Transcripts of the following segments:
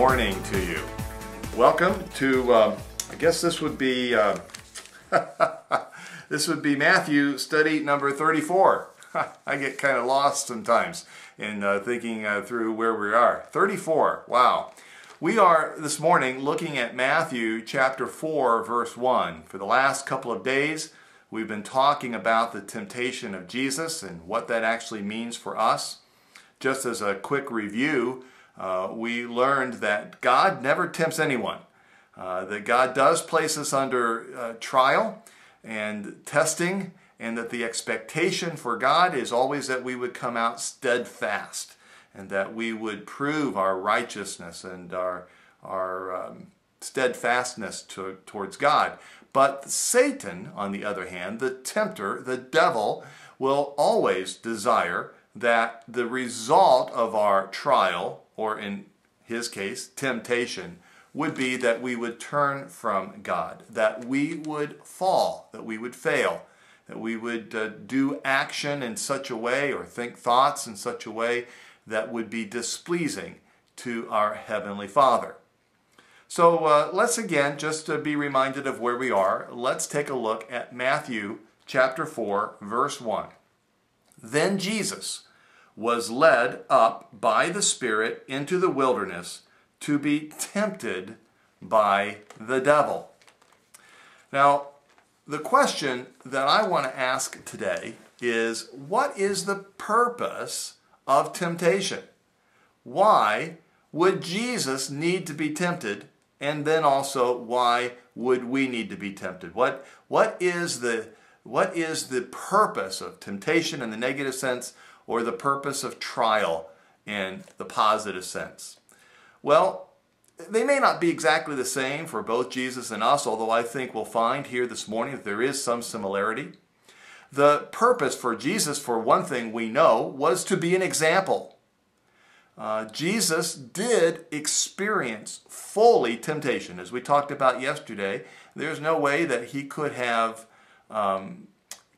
morning to you. Welcome to, I guess this would be, this would be Matthew study number 34. I get kind of lost sometimes in thinking through where we are. 34, wow. We are this morning looking at Matthew chapter 4, verse 1. For the last couple of days, we've been talking about the temptation of Jesus and what that actually means for us. Just as a quick review, we learned that God never tempts anyone. That God does place us under trial and testing, and that the expectation for God is always that we would come out steadfast and that we would prove our righteousness and our steadfastness towards God. But Satan, on the other hand, the tempter, the devil, will always desire that the result of our trial, or in his case, temptation, would be that we would turn from God, that we would fall, that we would fail, that we would do action in such a way or think thoughts in such a way that would be displeasing to our Heavenly Father. So let's again just be reminded of where we are. Let's take a look at Matthew chapter 4, verse 1. Then Jesus was led up by the Spirit into the wilderness to be tempted by the devil. Now, the question that I want to ask today is, what is the purpose of temptation? Why would Jesus need to be tempted? And then also, why would we need to be tempted? What is the purpose of temptation in the negative sense, or the purpose of trial in the positive sense? Well, they may not be exactly the same for both Jesus and us, although I think we'll find here this morning that there is some similarity. The purpose for Jesus, for one thing we know, was to be an example. Jesus did experience fully temptation. As we talked about yesterday, there's no way that he could have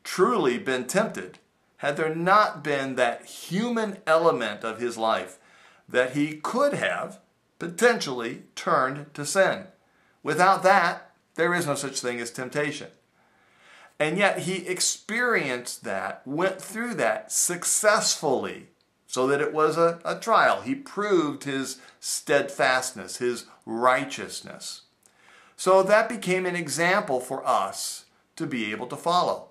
truly been tempted had there not been that human element of his life that he could have potentially turned to sin. Without that, there is no such thing as temptation. And yet he experienced that, went through that successfully, so that it was a trial. He proved his steadfastness, his righteousness. So that became an example for us to be able to follow.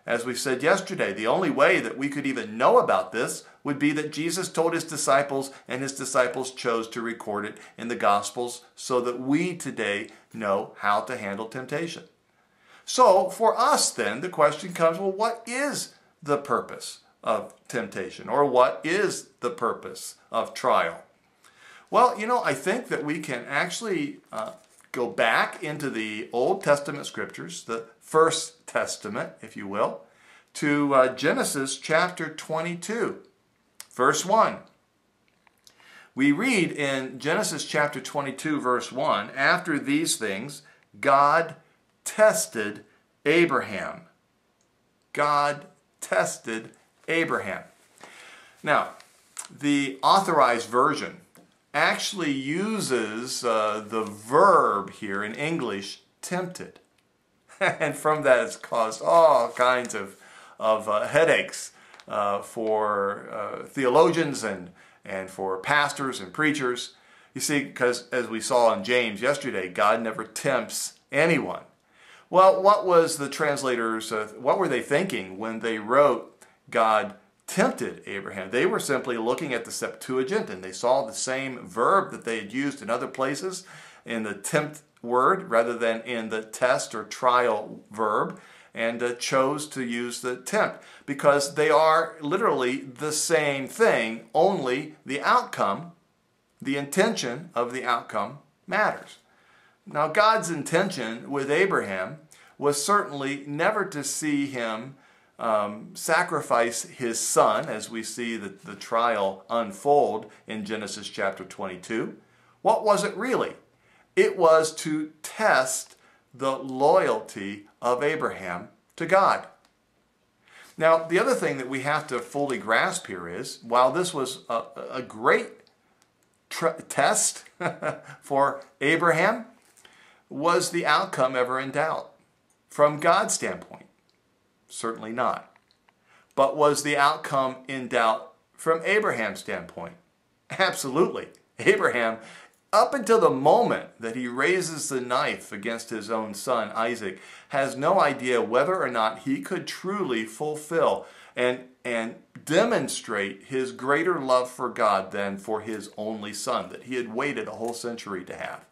As we said yesterday, the only way that we could even know about this would be that Jesus told his disciples, and his disciples chose to record it in the Gospels so that we today know how to handle temptation. So for us then, the question comes, well, what is the purpose of temptation? Or what is the purpose of trial? Well, I think that we can actually go back into the Old Testament scriptures, the First Testament, if you will, to Genesis chapter 22, verse 1. We read in Genesis chapter 22, verse 1, after these things, God tested Abraham. God tested Abraham. Now, the Authorized Version actually uses the verb here in English, tempted. And from that it's caused all kinds of headaches for theologians and for pastors and preachers. You see, because as we saw in James yesterday, God never tempts anyone. Well, what was the translators, what were they thinking when they wrote God tempted Abraham? They were simply looking at the Septuagint, and they saw the same verb that they had used in other places in the tempt word rather than in the test or trial verb, and chose to use the tempt because they are literally the same thing, only the outcome, the intention of the outcome matters. Now, God's intention with Abraham was certainly never to see him sacrifice his son, as we see the trial unfold in Genesis chapter 22. What was it really? It was to test the loyalty of Abraham to God. Now, the other thing that we have to fully grasp here is, while this was a great test for Abraham? Was the outcome ever in doubt? From God's standpoint, certainly not. But was the outcome in doubt from Abraham's standpoint? Absolutely. Abraham, up until the moment that he raises the knife against his own son, Isaac, has no idea whether or not he could truly fulfill and demonstrate his greater love for God than for his only son that he had waited a whole century to have.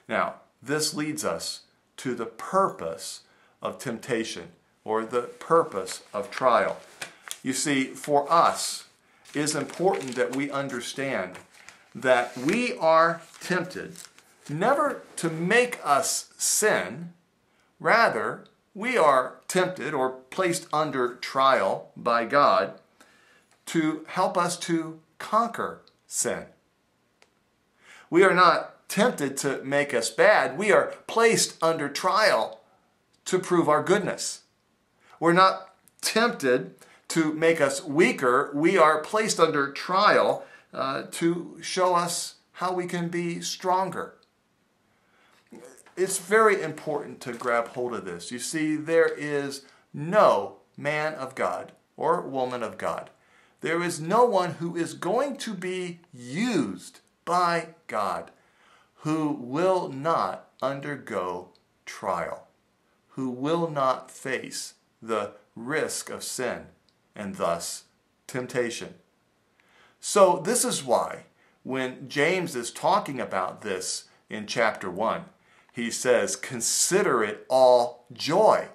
Now, this leads us to the purpose of temptation, or the purpose of trial. You see, for us, it is important that we understand that we are tempted never to make us sin. Rather, we are tempted or placed under trial by God to help us to conquer sin. We are not tempted to make us bad. We are placed under trial to prove our goodness. We're not tempted to make us weaker. We are placed under trial to show us how we can be stronger. It's very important to grab hold of this. You see, there is no man of God or woman of God. There is no one who is going to be used by God who will not undergo trial, who will not face the risk of sin and thus temptation. So this is why when James is talking about this in chapter 1, he says, consider it all joy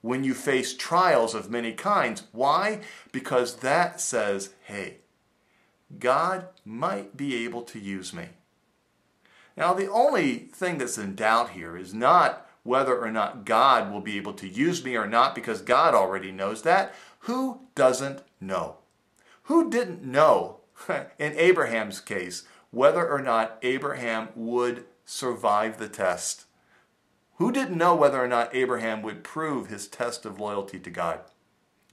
when you face trials of many kinds. Why? Because that says, hey, God might be able to use me. Now, the only thing that's in doubt here is not whether or not God will be able to use me or not, because God already knows that. Who doesn't know? Who didn't know, in Abraham's case, whether or not Abraham would survive the test? Who didn't know whether or not Abraham would prove his test of loyalty to God?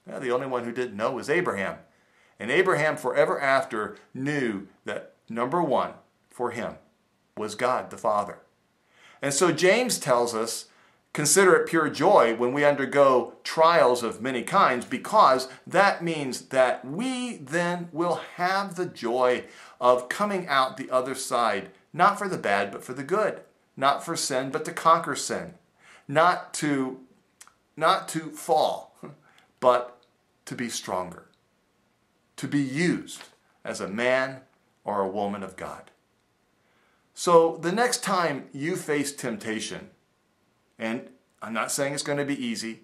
Well, the only one who didn't know was Abraham. And Abraham forever after knew that number one for him was God the Father. And so James tells us, consider it pure joy when we undergo trials of many kinds, because that means that we then will have the joy of coming out the other side, not for the bad, but for the good. Not for sin, but to conquer sin. Not to fall, but to be stronger. To be used as a man or a woman of God. So the next time you face temptation, and I'm not saying it's going to be easy.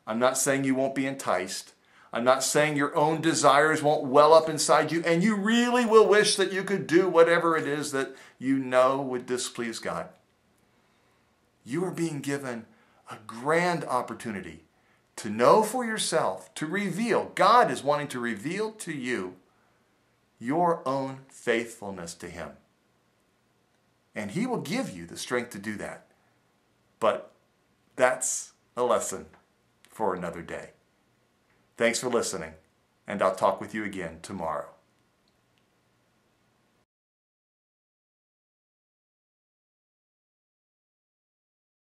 I'm not saying you won't be enticed. I'm not saying your own desires won't well up inside you and you really will wish that you could do whatever it is that you know would displease God. You are being given a grand opportunity to know for yourself, to reveal. God is wanting to reveal to you your own faithfulness to Him. And He will give you the strength to do that. But that's a lesson for another day. Thanks for listening, and I'll talk with you again tomorrow.